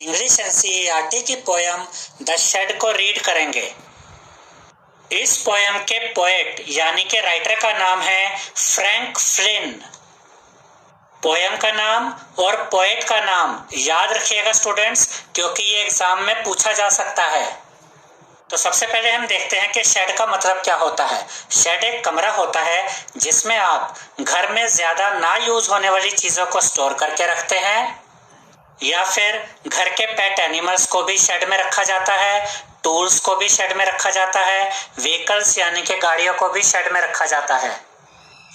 English NCERT की poem the shade को read करेंगे। इस पोयम के पोएट यानी कि राइटर का नाम है फ्रैंक फ्लिन। पोयम का नाम और पोएट का नाम याद रखिएगा स्टूडेंट्स, क्योंकि ये एग्जाम में पूछा जा सकता है। तो सबसे पहले हम देखते हैं कि शेड का मतलब क्या होता है। शेड एक कमरा होता है जिसमें आप घर में ज्यादा ना यूज होने वाली चीजों को स्टोर करके रखते हैं, या फिर घर के पेट एनिमल्स को भी शेड में रखा जाता है, टूल्स को भी शेड में रखा जाता है, व्हीकल्स यानी कि गाड़ियों को भी शेड में रखा जाता है।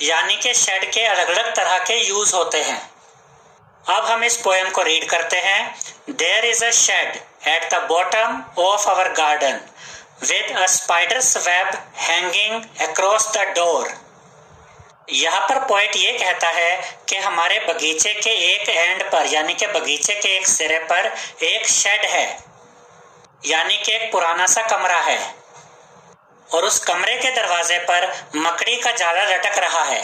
यानी कि शेड के अलग अलग तरह के यूज होते हैं। अब हम इस पोएम को रीड करते हैं। There is a shed at the bottom of our garden with a spider's web hanging across the door. यहाँ पर पोएट ये कहता है कि हमारे बगीचे के एक एंड पर यानी कि बगीचे के एक सिरे पर एक शेड है, यानी कि एक पुराना सा कमरा है, और उस कमरे के दरवाजे पर मकड़ी का जाला लटक रहा है।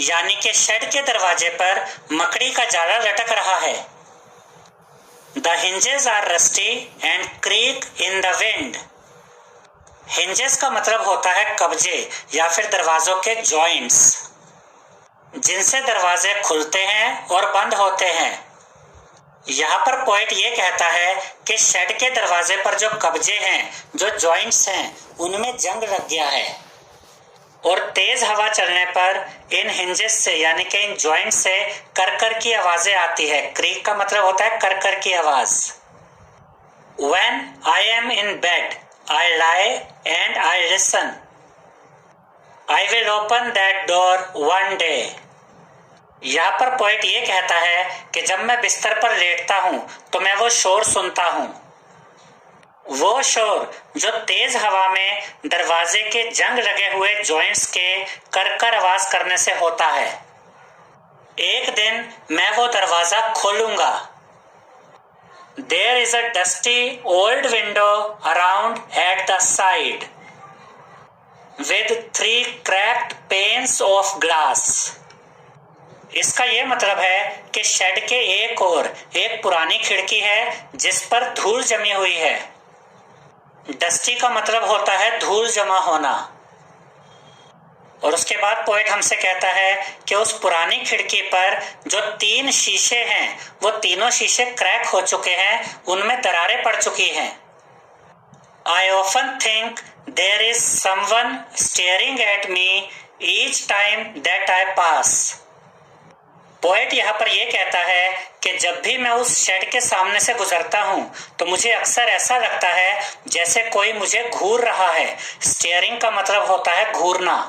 यानी कि शेड के दरवाजे पर मकड़ी का जाला लटक रहा है। The hinges are rusty and creak in the wind. Hinges का मतलब होता है कब्जे या फिर दरवाजों के जॉइंट्स, जिनसे दरवाजे खुलते हैं और बंद होते हैं। यहाँ पर पोएट ये कहता है कि शेड के दरवाजे पर जो कब्जे हैं, जो जॉइंट्स हैं, उनमें जंग लग गया है, और तेज हवा चलने पर इन हिंजेस से यानी कि इन जॉइंट से कर की आवाजें आती है। क्रीक का मतलब होता है कर की आवाज। When I am in bed, I lie and I listen. I will open that door one day. यहाँ पर पोएट ये कहता है कि जब मैं बिस्तर पर लेटता हूँ तो मैं वो शोर सुनता हूँ, वो शोर जो तेज हवा में दरवाजे के जंग लगे हुए जॉइंट्स के कर आवाज करने से होता है। एक दिन मैं वो दरवाजा खोलूंगा। There is a dusty old window around at the side with 3 cracked panes of glass. इसका ये मतलब है कि शेड के एक ओर एक पुरानी खिड़की है जिस पर धूल जमी हुई है। डस्टी का मतलब होता है धूल जमा होना। और उसके बाद पोएट हमसे कहता है कि उस पुरानी खिड़की पर जो 3 शीशे हैं, वो तीनों शीशे क्रैक हो चुके हैं, उनमें दरारें पड़ चुकी हैं। I often think there is someone staring at me each time that I pass. Poet यहाँ पर यह कहता है कि जब भी मैं उस शेड के सामने से गुजरता हूँ तो मुझे अक्सर ऐसा लगता है जैसे कोई मुझे घूर रहा है। स्टेयरिंग का मतलब होता है घूरना।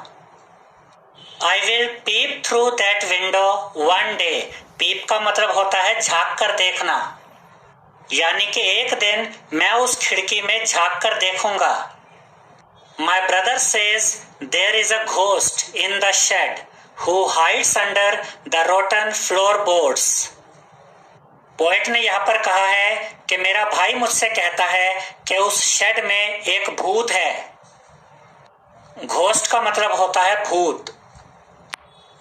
I will peep through that window one day. पीप का मतलब होता है झांक कर देखना, यानी कि एक दिन मैं उस खिड़की में झांक कर देखूंगा। My brother says there is a ghost in the shed who hides under the rotten floorboards. Poet ने यहाँ पर कहा है कि मेरा भाई मुझसे कहता है कि उस शेड में एक भूत है। घोस्ट का मतलब होता है भूत,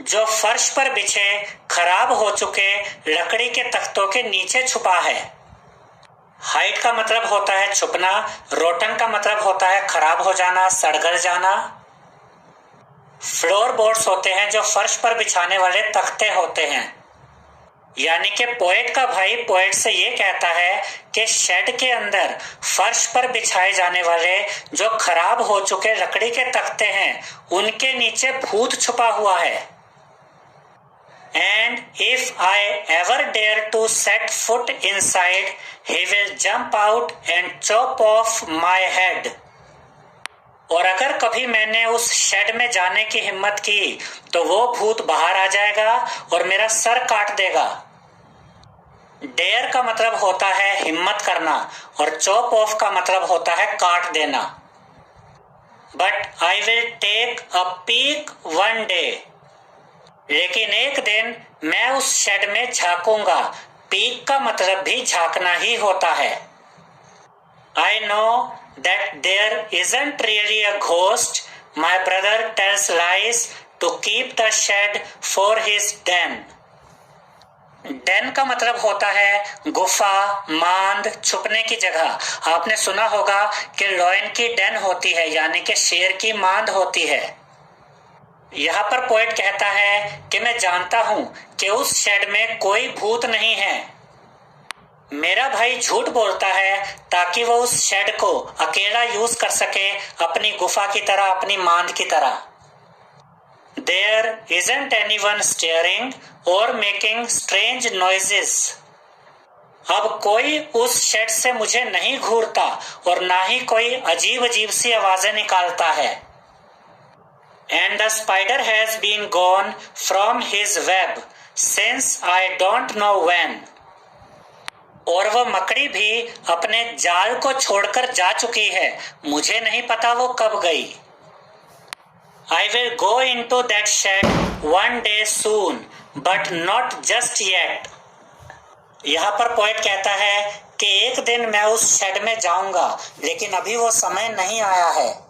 जो फर्श पर बिछे खराब हो चुके लकड़ी के तख्तों के नीचे छुपा है। हाइड का मतलब होता है छुपना, रोटन का मतलब होता है खराब हो जाना, सड़गल जाना। फ्लोर बोर्ड्स होते हैं जो फर्श पर बिछाने वाले तख्ते होते हैं। यानी कि पोएट का भाई पोएट से ये कहता है कि शेड के अंदर फर्श पर बिछाए जाने वाले जो खराब हो चुके लकड़ी के तख्ते हैं, उनके नीचे भूत छुपा हुआ है। And if I ever dare to set foot inside, he will jump out and chop off my head. और अगर कभी मैंने उस शेड में जाने की हिम्मत की तो वो भूत बाहर आ जाएगा और मेरा सर काट देगा। डेयर का मतलब होता है हिम्मत करना, और चॉप ऑफ का मतलब होता है काट देना। But I will take a peek one day. लेकिन एक दिन मैं उस शेड में झांकूंगा। पीक का मतलब भी झांकना ही होता है। I know that there isn't really a ghost. My brother tells lies to keep the shed for his den. Den का मतलब होता है गुफा, मांद, छुपने की जगह। आपने सुना होगा कि लॉयन की डेन होती है, यानी कि शेर की मांद होती है। यहाँ पर पोएट कहता है कि मैं जानता हूं कि उस शेड में कोई भूत नहीं है। मेरा भाई झूठ बोलता है ताकि वो उस शेड को अकेला यूज कर सके, अपनी गुफा की तरह, अपनी मांद की तरह। There isn't anyone staring or making strange noises. अब कोई उस शेड से मुझे नहीं घूरता और ना ही कोई अजीब अजीब सी आवाजें निकालता है। And the spider has been gone from his web since I don't know when. और वह मकड़ी भी अपने जाल को छोड़कर जा चुकी है, मुझे नहीं पता वो कब गई। I will go into that shed one day soon, but not just yet. यहाँ पर पोएट कहता है कि एक दिन मैं उस शेड में जाऊंगा, लेकिन अभी वो समय नहीं आया है।